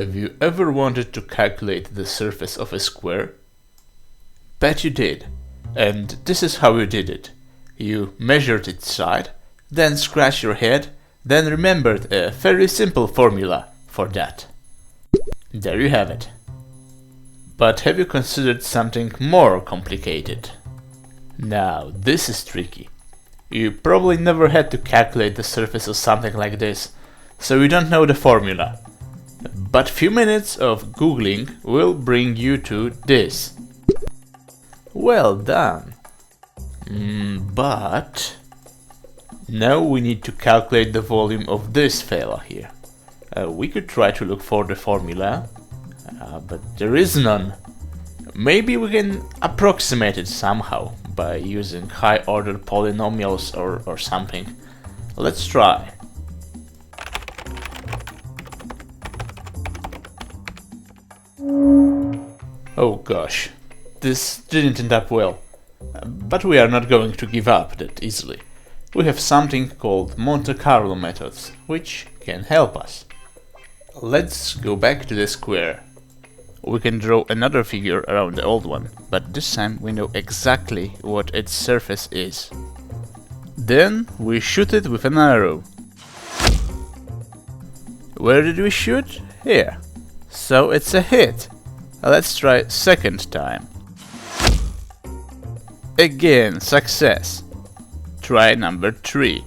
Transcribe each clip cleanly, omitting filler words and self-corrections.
Have you ever wanted to calculate the surface of a square? Bet you did. And this is how you did it. You measured its side, then scratched your head, then remembered a very simple formula for that. There you have it. But have you considered something more complicated? Now, this is tricky. You probably never had to calculate the surface of something like this, so you don't know the formula. But few minutes of googling will bring you to this. Well done. But now we need to calculate the volume of this fella here. We could try to look for the formula, but there is none. Maybe we can approximate it somehow by using high-order polynomials or something. Let's try. Oh gosh, this didn't end up well. But we are not going to give up that easily. We have something called Monte Carlo methods, which can help us. Let's go back to the square. We can draw another figure around the old one, but this time we know exactly what its surface is. Then we shoot it with an arrow. Where did we shoot? Here. So it's a hit. Let's try second time. Again, success. Try number 3.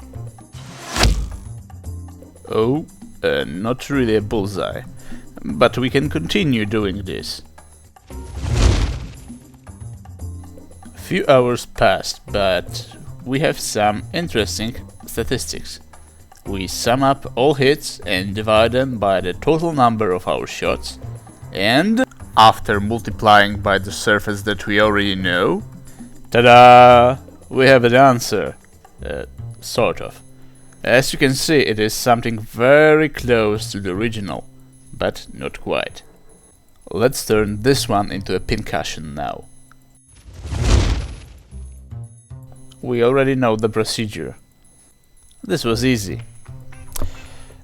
Oh, not really a bullseye. But we can continue doing this. A few hours passed, but we have some interesting statistics. We sum up all hits and divide them by the total number of our shots, and after multiplying by the surface that we already know, ta-da! We have an answer. Sort of. As you can see, it is something very close to the original, but not quite. Let's turn this one into a pincushion now. We already know the procedure. This was easy.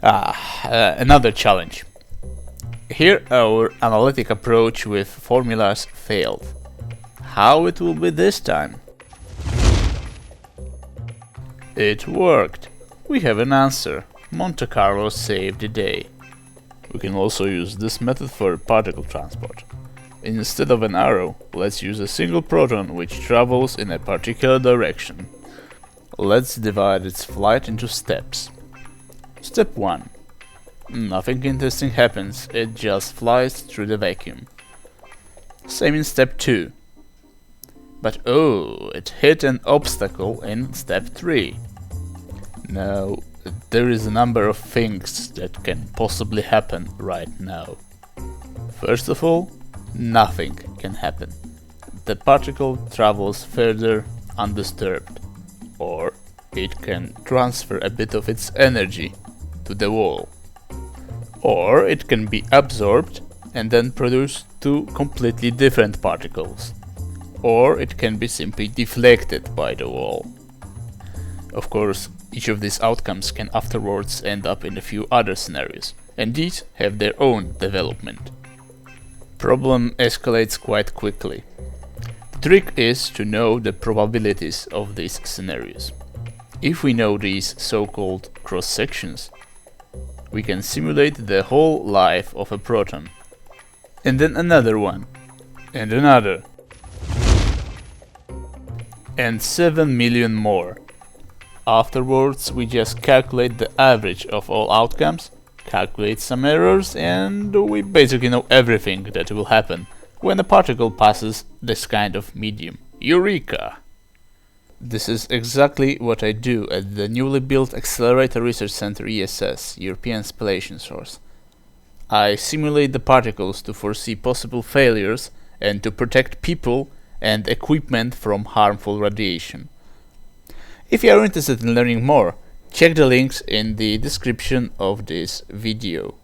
Another challenge. Here our analytic approach with formulas failed. How it will be this time? It worked. We have an answer. Monte Carlo saved the day. We can also use this method for particle transport. Instead of an arrow, let's use a single proton which travels in a particular direction. Let's divide its flight into steps. Step 1. Nothing interesting happens, it just flies through the vacuum. Same in step 2. But oh, it hit an obstacle in step 3. Now, there is a number of things that can possibly happen right now. First of all, nothing can happen. The particle travels further undisturbed, or it can transfer a bit of its energy to the wall. Or it can be absorbed and then produce two completely different particles. Or it can be simply deflected by the wall. Of course, each of these outcomes can afterwards end up in a few other scenarios, and these have their own development. Problem escalates quite quickly. The trick is to know the probabilities of these scenarios. If we know these so-called cross-sections, we can simulate the whole life of a proton, and then another one, and another, and 7 million more. Afterwards, we just calculate the average of all outcomes, calculate some errors, and we basically know everything that will happen when a particle passes this kind of medium. Eureka! This is exactly what I do at the newly built Accelerator Research Center ESS, European Spallation Source. I simulate the particles to foresee possible failures and to protect people and equipment from harmful radiation. If you are interested in learning more, check the links in the description of this video.